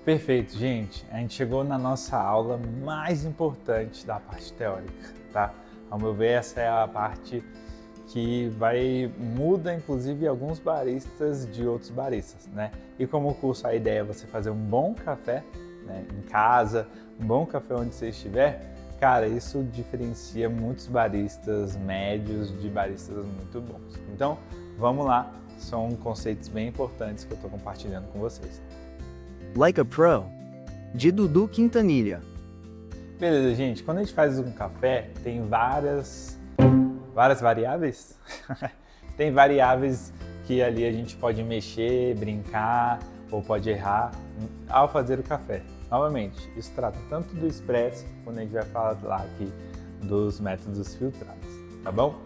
Perfeito, gente. A gente chegou na nossa aula mais importante da parte teórica, tá? Ao meu ver, essa é a parte que muda inclusive alguns baristas de outros baristas, né? E como o curso, a ideia é você fazer um bom café, né, em casa, um bom café onde você estiver, cara, isso diferencia muitos baristas médios de baristas muito bons. Então, vamos lá, são conceitos bem importantes que eu estou compartilhando com vocês. Like a Pro, de Dudu Quintanilha. Beleza, gente, quando a gente faz um café, tem várias variáveis? Tem variáveis que ali a gente pode mexer, brincar ou pode errar ao fazer o café. Novamente, isso trata tanto do expresso, quando a gente vai falar aqui dos métodos filtrados, tá bom?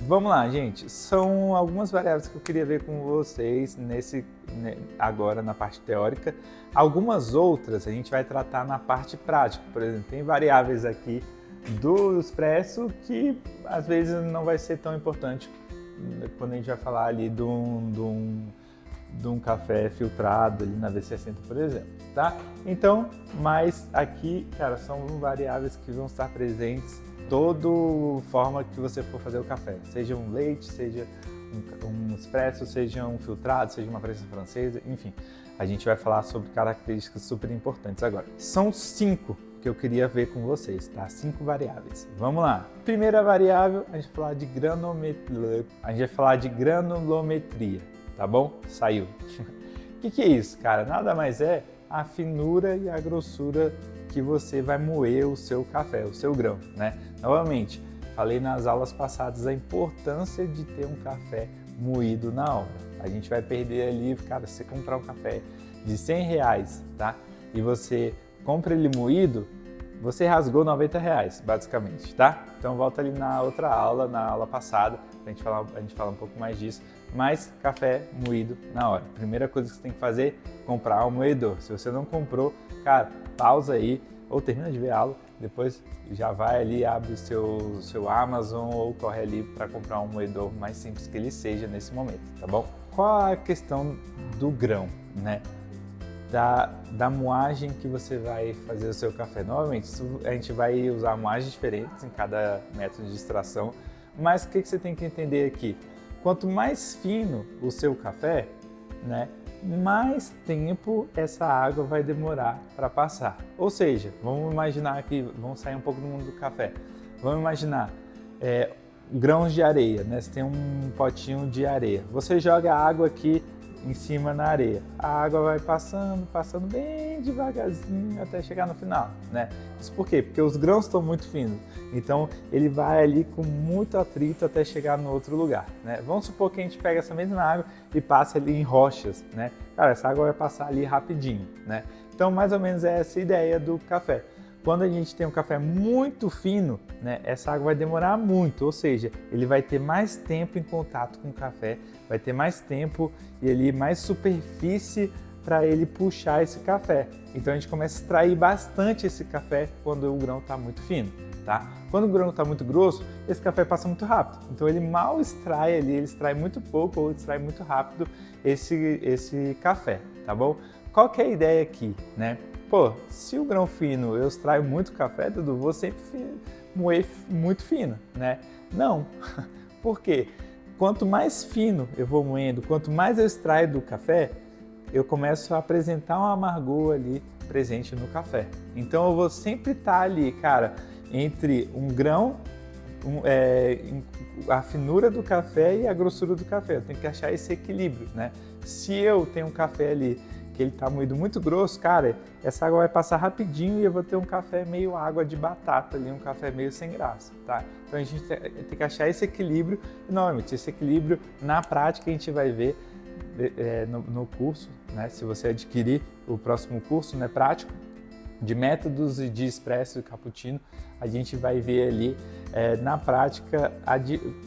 Vamos lá, gente, são algumas variáveis que eu queria ver com vocês agora na parte teórica. Algumas outras a gente vai tratar na parte prática, por exemplo, tem variáveis aqui do expresso que às vezes não vai ser tão importante quando a gente vai falar ali de um café filtrado ali na V60, por exemplo, tá? Então, mas aqui, cara, são variáveis que vão estar presentes toda forma que você for fazer o café, seja um leite, seja um expresso, seja um filtrado, seja uma prensa francesa, enfim, a gente vai falar sobre características super importantes agora. São 5 que eu queria ver com vocês, tá? 5 variáveis. Vamos lá. Primeira variável, a gente vai falar de granulometria, tá bom? Saiu. O que é isso, cara? Nada mais é a finura e a grossura que você vai moer o seu café, o seu grão, né? Novamente, falei nas aulas passadas a importância de ter um café moído na hora. A gente vai perder ali, cara, se você comprar um café de R$100, tá? E você compra ele moído, você rasgou R$90, basicamente, tá? Então volta ali na outra aula, na aula passada, a gente fala um pouco mais disso, mas café moído na hora. Primeira coisa que você tem que fazer, comprar um moedor. Se você não comprou, cara, pausa aí, ou termina de ver a aula, depois já vai ali, abre o seu Amazon ou corre ali para comprar um moedor mais simples que ele seja nesse momento, tá bom? Qual a questão do grão, né? Da moagem que você vai fazer o seu café. Novamente, a gente vai usar moagens diferentes em cada método de extração, mas o que você tem que entender aqui? Quanto mais fino o seu café, né, mais tempo essa água vai demorar para passar. Ou seja, vamos imaginar aqui, vamos sair um pouco do mundo do café. Vamos imaginar grãos de areia, né? Você tem um potinho de areia. Você joga a água aqui em cima na areia. A água vai passando bem devagarzinho até chegar no final, né? Isso por quê? Porque os grãos estão muito finos. Então ele vai ali com muito atrito até chegar no outro lugar, né? Vamos supor que a gente pega essa mesma água e passa ali em rochas, né? Cara, essa água vai passar ali rapidinho, né? Então mais ou menos é essa a ideia do café. Quando a gente tem um café muito fino, né, essa água vai demorar muito, ou seja, ele vai ter mais tempo em contato com o café, vai ter mais tempo e ali mais superfície para ele puxar esse café. Então a gente começa a extrair bastante esse café quando o grão está muito fino, tá? Quando o grão está muito grosso, esse café passa muito rápido. Então ele mal extrai ali, ele extrai muito pouco ou extrai muito rápido esse café, tá bom? Qual que é a ideia aqui, né? Pô, se o grão fino eu extraio muito café, Dudu, vou sempre moer muito fino, né? Não. Por quê? Quanto mais fino eu vou moendo, quanto mais eu extraio do café, eu começo a apresentar um amargor ali presente no café. Então eu vou sempre estar ali, cara, entre um grão, a finura do café e a grossura do café. Eu tenho que achar esse equilíbrio, né? Se eu tenho um café ali que ele está moído muito grosso, cara, essa água vai passar rapidinho e eu vou ter um café meio água de batata ali, um café meio sem graça, tá? Então a gente tem que achar esse equilíbrio e, novamente, esse equilíbrio na prática a gente vai ver no curso, né? Se você adquirir o próximo curso, né, prático, de métodos de expresso e cappuccino, a gente vai ver ali na prática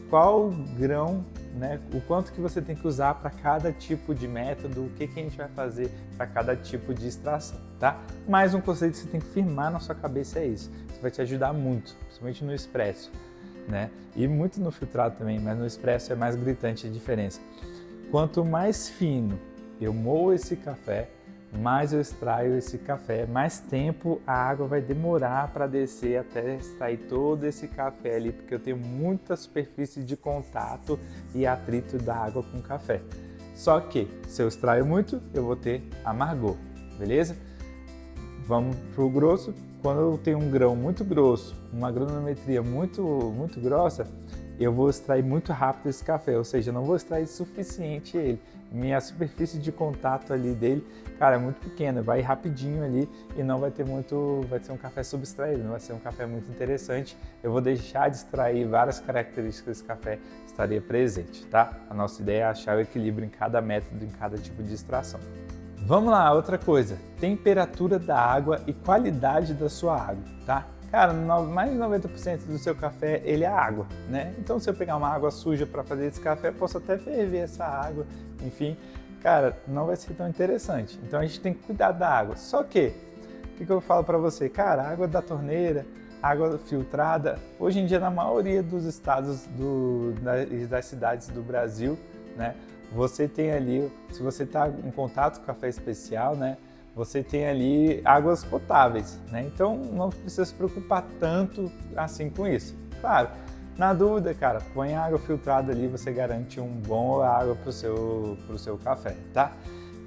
qual grão, né, o quanto que você tem que usar para cada tipo de método, o que a gente vai fazer para cada tipo de extração, tá? Mais um conceito que você tem que firmar na sua cabeça é isso. Isso vai te ajudar muito, principalmente no expresso, né? E muito no filtrado também, mas no expresso é mais gritante a diferença. Quanto mais fino eu moo esse café, mais eu extraio esse café, mais tempo a água vai demorar para descer até extrair todo esse café ali, porque eu tenho muita superfície de contato e atrito da água com o café. Só que se eu extraio muito, eu vou ter amargor, beleza? Vamos para o grosso. Quando eu tenho um grão muito grosso, uma granometria muito grossa, eu vou extrair muito rápido esse café, ou seja, não vou extrair suficiente ele. Minha superfície de contato ali dele, cara, é muito pequena, vai rapidinho ali e não vai ter muito, vai ser um café subextraído, não vai ser um café muito interessante. Eu vou deixar de extrair várias características desse café, estaria presente, tá? A nossa ideia é achar o equilíbrio em cada método, em cada tipo de extração. Vamos lá, outra coisa, temperatura da água e qualidade da sua água, tá? Cara, mais de 90% do seu café, ele é água, né? Então, se eu pegar uma água suja para fazer esse café, posso até ferver essa água, enfim, cara, não vai ser tão interessante. Então, a gente tem que cuidar da água. Só que, o que eu falo para você? Cara, água da água filtrada, hoje em dia, na maioria dos estados das cidades do Brasil, né? Você tem ali, se você está em contato com café especial, né? Você tem ali águas potáveis, né? Então não precisa se preocupar tanto assim com isso. Claro, na dúvida, cara, põe água filtrada ali, você garante um bom água pro seu café, tá?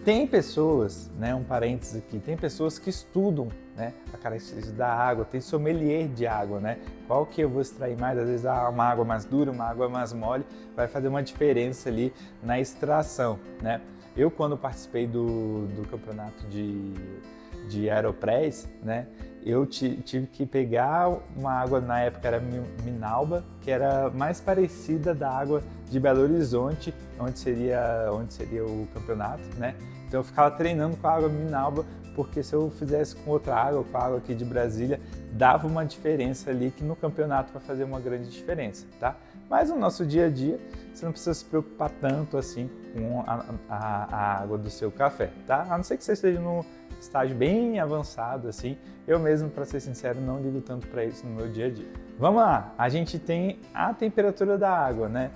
Tem pessoas, né, um parênteses aqui, tem pessoas que estudam, né, a característica da água, tem sommelier de água, né? Qual que eu vou extrair mais? Às vezes uma água mais dura, uma água mais mole, vai fazer uma diferença ali na extração, né? Eu, quando participei do campeonato de Aeropress, né, eu tive que pegar uma água, na época era Minalba, que era mais parecida da água de Belo Horizonte, onde seria o campeonato, né? Então eu ficava treinando com a água Minalba, porque se eu fizesse com outra água, com a água aqui de Brasília, dava uma diferença ali que no campeonato vai fazer uma grande diferença, tá? Mas no nosso dia a dia, você não precisa se preocupar tanto assim com a água do seu café, tá? A não ser que você esteja num estágio bem avançado assim. Eu mesmo, para ser sincero, não ligo tanto para isso no meu dia a dia. Vamos lá, a gente tem a temperatura da água, né?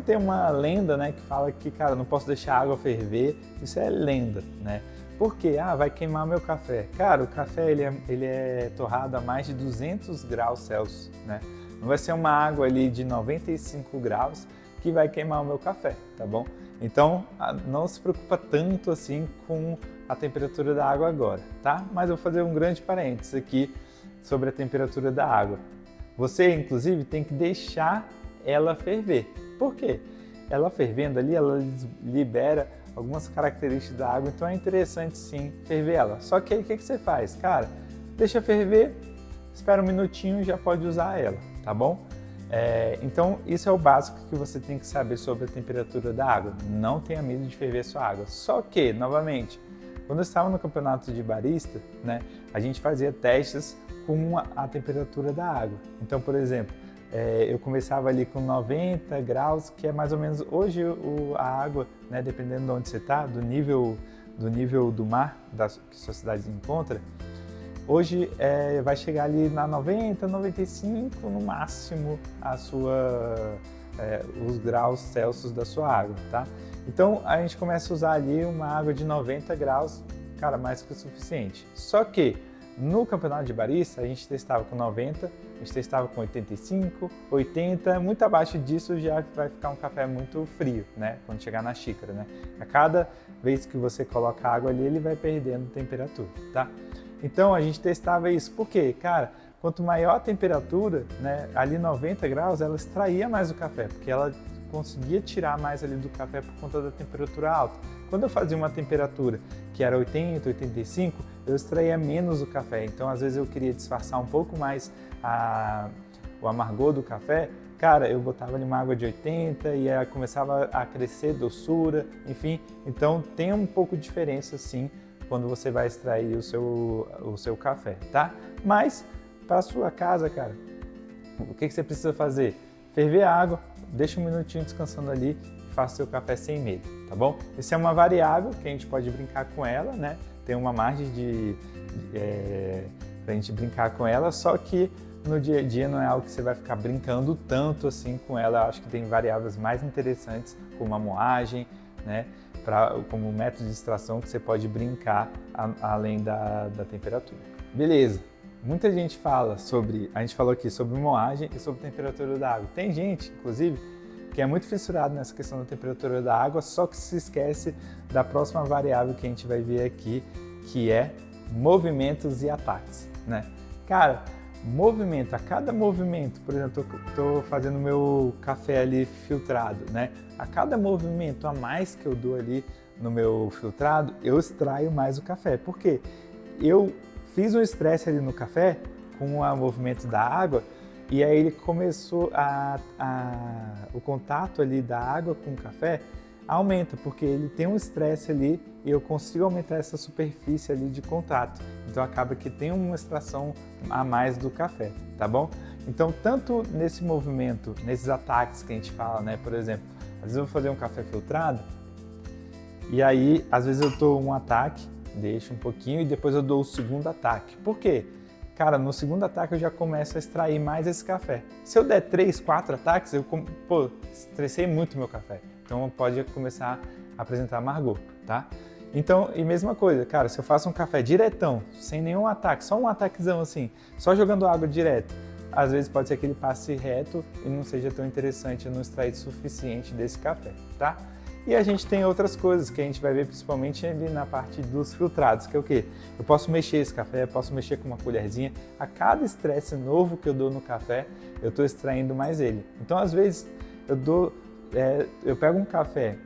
Tem uma lenda, né, que fala que, cara, não posso deixar a água ferver. Isso é lenda, né? Por quê? Vai queimar meu café. Cara, o café ele é torrado a mais de 200 graus Celsius, né? Não vai ser uma água ali de 95 graus que vai queimar o meu café, tá bom? Então, não se preocupa tanto assim com a temperatura da água agora, tá? Mas eu vou fazer um grande parênteses aqui sobre a temperatura da água. Você, inclusive, tem que deixar ela ferver. Por quê? Ela fervendo ali, ela libera algumas características da água, então é interessante sim ferver ela. Só que aí o que você faz? Cara, deixa ferver, espera um minutinho e já pode usar ela, tá bom? Então isso é o básico que você tem que saber sobre a temperatura da água. Não tenha medo de ferver sua água. Só que, novamente, quando eu estava no campeonato de barista, né, a gente fazia testes com a temperatura da água. Então, por exemplo, eu começava ali com 90 graus, que é mais ou menos hoje a água, né, dependendo de onde você está, do nível do mar que sua cidade encontra, hoje vai chegar ali na 90, 95 no máximo os graus Celsius da sua água, tá? Então a gente começa a usar ali uma água de 90 graus, cara, mais que o suficiente. Só que no campeonato de barista a gente testava com 90, a gente testava com 85, 80, muito abaixo disso já vai ficar um café muito frio, né? Quando chegar na xícara, né? A cada vez que você coloca água ali, ele vai perdendo temperatura, tá? Então a gente testava isso, por quê? Cara, quanto maior a temperatura, né, ali 90 graus, ela extraía mais o café, porque ela conseguia tirar mais ali do café por conta da temperatura alta. Quando eu fazia uma temperatura que era 80, 85, eu extraía menos o café, então às vezes eu queria disfarçar um pouco mais o amargor do café, cara, eu botava ali uma água de 80 e aí começava a crescer doçura, enfim, então tem um pouco de diferença sim, quando você vai extrair o seu café, tá? Mas, para sua casa, cara, o que você precisa fazer? Ferver a água, deixa um minutinho descansando ali e faça o seu café sem medo, tá bom? Essa é uma variável que a gente pode brincar com ela, né? Tem uma margem pra gente brincar com ela, só que no dia a dia não é algo que você vai ficar brincando tanto assim com ela. Eu acho que tem variáveis mais interessantes, como a moagem, né? como método de extração que você pode brincar além da temperatura. Beleza. Muita gente fala a gente falou aqui sobre moagem e sobre temperatura da água. Tem gente, inclusive, que é muito fissurado nessa questão da temperatura da água, só que se esquece da próxima variável que a gente vai ver aqui, que é movimentos e ataques, né? Cara, movimento, a cada movimento, por exemplo, estou fazendo meu café ali filtrado, né? A cada movimento a mais que eu dou ali no meu filtrado, eu extraio mais o café. Por quê? Eu fiz um estresse ali no café com o movimento da água e aí ele começou o contato ali da água com o café aumenta, porque ele tem um estresse ali e eu consigo aumentar essa superfície ali de contato. Então acaba que tem uma extração a mais do café, tá bom? Então tanto nesse movimento, nesses ataques que a gente fala, né? Por exemplo, às vezes eu vou fazer um café filtrado e aí às vezes eu dou um ataque, deixo um pouquinho e depois eu dou o segundo ataque. Por quê? Cara, no segundo ataque eu já começo a extrair mais esse café. Se eu der 3, 4 ataques, eu estressei muito meu café. Então pode começar a apresentar amargor, tá? Então, e mesma coisa, cara, se eu faço um café diretão, sem nenhum ataque, só um ataquezão assim, só jogando água direto, às vezes pode ser que ele passe reto e não seja tão interessante, eu não extrair o suficiente desse café, tá? E a gente tem outras coisas que a gente vai ver principalmente ali na parte dos filtrados, que é o quê? Eu posso mexer esse café, eu posso mexer com uma colherzinha. A cada estresse novo que eu dou no café, eu estou extraindo mais ele. Então, às vezes, eu pego um café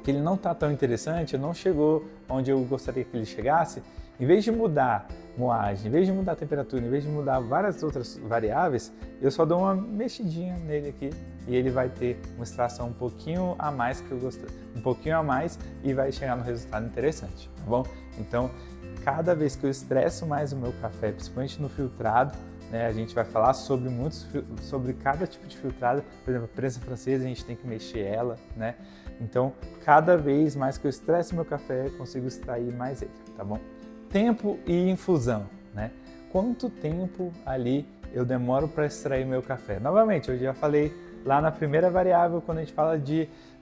que ele não está tão interessante, não chegou onde eu gostaria que ele chegasse, em vez de mudar moagem, em vez de mudar a temperatura, em vez de mudar várias outras variáveis, eu só dou uma mexidinha nele aqui e ele vai ter uma extração um pouquinho a mais que eu gostei, um pouquinho a mais e vai chegar no resultado interessante, tá bom? Então, cada vez que eu estresso mais o meu café, principalmente no filtrado, né, a gente vai falar sobre cada tipo de filtrado. Por exemplo, a prensa francesa, a gente tem que mexer ela, né? Então, cada vez mais que eu estresso meu café, eu consigo extrair mais ele, tá bom? Tempo e infusão, né? Quanto tempo ali eu demoro para extrair meu café? Novamente, eu já falei lá na primeira variável, quando a gente fala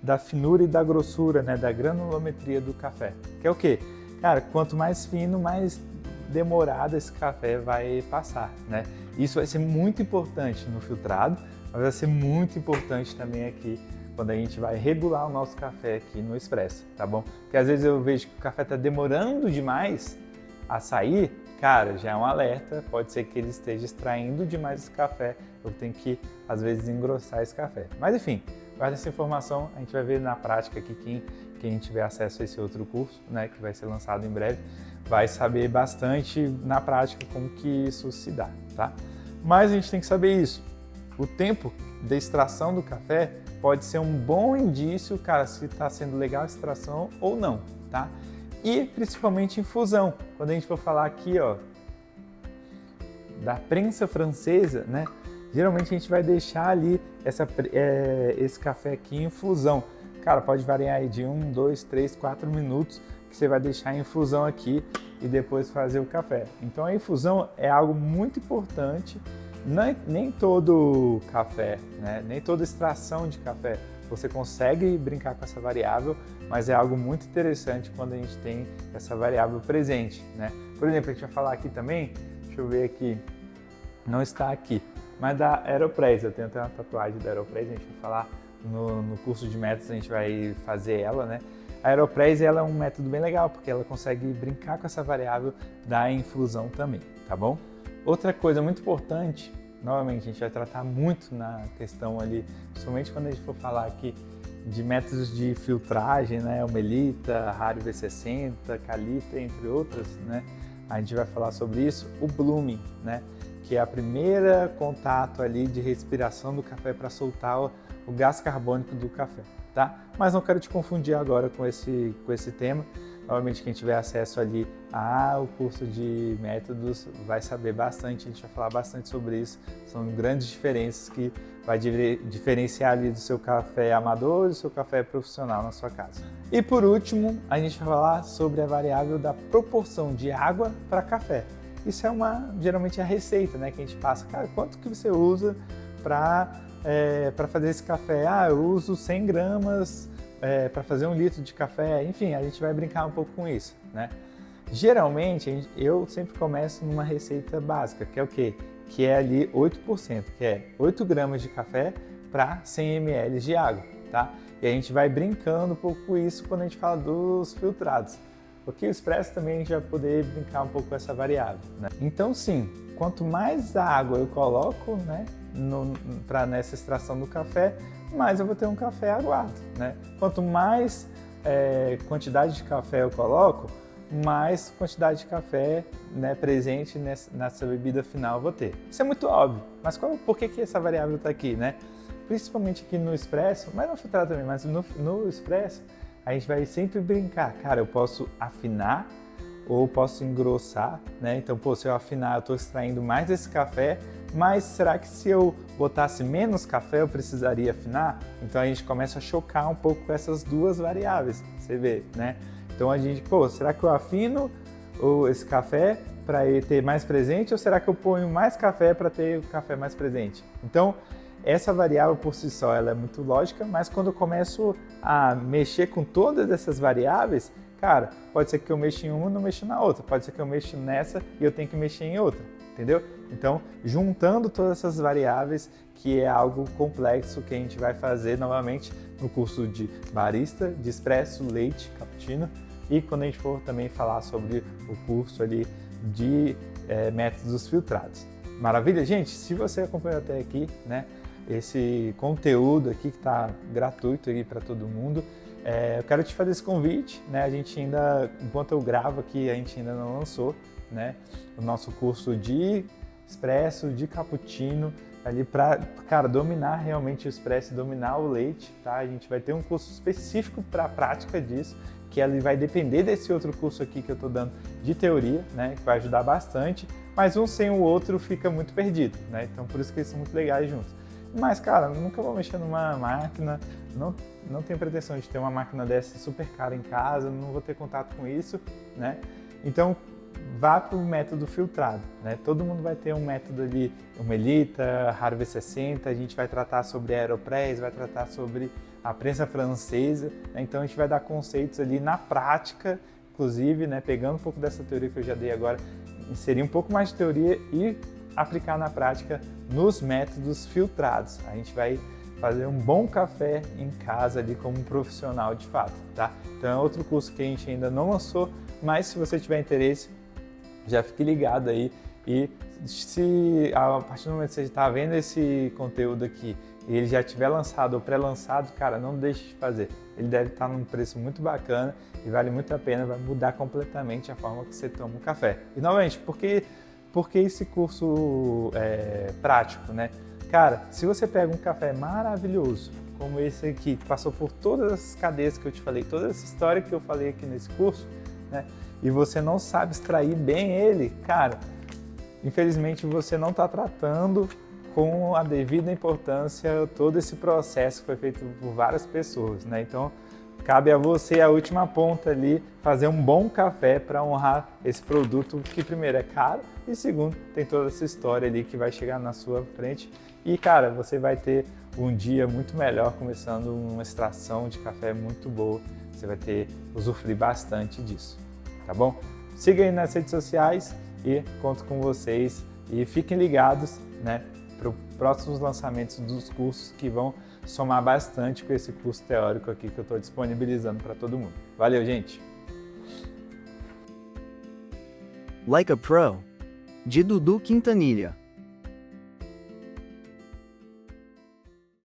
da finura e da grossura, né? Da granulometria do café, que é o quê? Cara, quanto mais fino, mais demorado esse café vai passar, né? Isso vai ser muito importante no filtrado, mas vai ser muito importante também aqui quando a gente vai regular o nosso café aqui no expresso, tá bom? Porque às vezes eu vejo que o café está demorando demais a sair, cara, já é um alerta, pode ser que ele esteja extraindo demais esse café, eu tenho que, às vezes, engrossar esse café. Mas enfim, guarda essa informação, a gente vai ver na prática aqui, quem tiver acesso a esse outro curso, né, que vai ser lançado em breve, vai saber bastante na prática como que isso se dá, tá? Mas a gente tem que saber isso, o tempo de extração do café pode ser um bom indício, cara, se está sendo legal a extração ou não, tá? E principalmente infusão. Quando a gente for falar aqui, ó, da prensa francesa, né? Geralmente a gente vai deixar ali esse café aqui em infusão. Cara, pode variar aí de 1, 2, 3, 4 minutos que você vai deixar em infusão aqui e depois fazer o café. Então a infusão é algo muito importante. Nem todo café, né? Nem toda extração de café você consegue brincar com essa variável, mas é algo muito interessante quando a gente tem essa variável presente, né? Por exemplo, a gente vai falar aqui também, deixa eu ver aqui, não está aqui, mas da Aeropress, eu tenho até uma tatuagem da Aeropress, a gente vai falar no curso de métodos, a gente vai fazer ela, né? A Aeropress, ela é um método bem legal, porque ela consegue brincar com essa variável da infusão também, tá bom? Outra coisa muito importante, novamente, a gente vai tratar muito na questão ali, principalmente quando a gente for falar aqui de métodos de filtragem, né? O Melita, Rario V60, Kalita, entre outras, né? A gente vai falar sobre isso. O blooming, né? Que é a primeira contato ali de respiração do café para soltar o gás carbônico do café, tá? Mas não quero te confundir agora com esse tema. Novamente, quem tiver acesso ali ao curso de métodos vai saber bastante, a gente vai falar bastante sobre isso. São grandes diferenças que vai diferenciar ali do seu café amador e do seu café profissional na sua casa. E por último, a gente vai falar sobre a variável da proporção de água para café. Isso é geralmente a receita, né, que a gente passa. Cara, quanto que você usa para fazer esse café? Ah, eu uso 100 gramas para fazer 1 litro de café, enfim, a gente vai brincar um pouco com isso, né? Geralmente, eu sempre começo numa receita básica, que é o quê? Que é ali 8%, que é 8 gramas de café para 100 ml de água, tá? E a gente vai brincando um pouco com isso quando a gente fala dos filtrados. Porque o expresso também a gente vai poder brincar um pouco com essa variável, né? Então sim, quanto mais água eu coloco, né, nessa extração do café, mais eu vou ter um café aguado, né? Quanto mais quantidade de café eu coloco, mais quantidade de café, né, presente nessa bebida final eu vou ter. Isso é muito óbvio, mas por que essa variável está aqui, né? Principalmente aqui no expresso, mas no filtrado também, mas no expresso, a gente vai sempre brincar. Cara, eu posso afinar ou posso engrossar, né? Então, se eu afinar, eu estou extraindo mais desse café, mas será que se eu botasse menos café, eu precisaria afinar? Então, a gente começa a chocar um pouco com essas duas variáveis, você vê, né? Então, a gente, será que eu afino esse café para ele ter mais presente ou será que eu ponho mais café para ter o café mais presente? Então, essa variável por si só ela é muito lógica, mas quando eu começo a mexer com todas essas variáveis, cara, pode ser que eu mexa em uma e não mexa na outra, pode ser que eu mexa nessa e eu tenho que mexer em outra, entendeu? Então, juntando todas essas variáveis, que é algo complexo que a gente vai fazer novamente no curso de barista, de expresso, leite, cappuccino, e quando a gente for também falar sobre o curso ali de métodos filtrados. Maravilha, gente? Se você acompanhou até aqui, né, esse conteúdo aqui que está gratuito aí para todo mundo, eu quero te fazer esse convite, né? A gente ainda, enquanto eu gravo aqui, a gente ainda não lançou, né, o nosso curso de expresso, de cappuccino, ali para, cara, dominar realmente o expresso, dominar o leite, tá? A gente vai ter um curso específico para a prática disso, que ele vai depender desse outro curso aqui que eu estou dando de teoria, né, que vai ajudar bastante, mas um sem o outro fica muito perdido, né? Então por isso que eles são muito legais juntos. Mas, cara, nunca vou mexer numa máquina, não tenho pretensão de ter uma máquina dessa super cara em casa, não vou ter contato com isso, né? Então, vá para o método filtrado, né? Todo mundo vai ter um método ali, o Melita, Raro V60, a gente vai tratar sobre a Aeropress, vai tratar sobre a prensa francesa, né? Então a gente vai dar conceitos ali na prática, inclusive, né, pegando um pouco dessa teoria que eu já dei agora, inserir um pouco mais de teoria e aplicar na prática nos métodos filtrados. A gente vai fazer um bom café em casa ali como um profissional de fato, tá? Então é outro curso que a gente ainda não lançou, mas se você tiver interesse, já fique ligado aí e se a partir do momento que você está vendo esse conteúdo aqui e ele já tiver lançado ou pré-lançado, cara, não deixe de fazer. Ele deve estar num preço muito bacana e vale muito a pena, vai mudar completamente a forma que você toma um café. E novamente, por que esse curso prático, né? Cara, se você pega um café maravilhoso, como esse aqui, que passou por todas as cadeias que eu te falei, toda essa história que eu falei aqui nesse curso, né? E você não sabe extrair bem ele, cara, infelizmente você não está tratando com a devida importância todo esse processo que foi feito por várias pessoas, né? Então, cabe a você a última ponta ali, fazer um bom café para honrar esse produto que primeiro é caro e segundo tem toda essa história ali que vai chegar na sua frente e, cara, você vai ter um dia muito melhor começando uma extração de café muito boa, você vai usufruir bastante disso, tá bom? Siga aí nas redes sociais e conto com vocês e fiquem ligados, né, para os próximos lançamentos dos cursos que vão somar bastante com esse curso teórico aqui que eu estou disponibilizando para todo mundo. Valeu, gente! Like a Pro, de Dudu Quintanilha.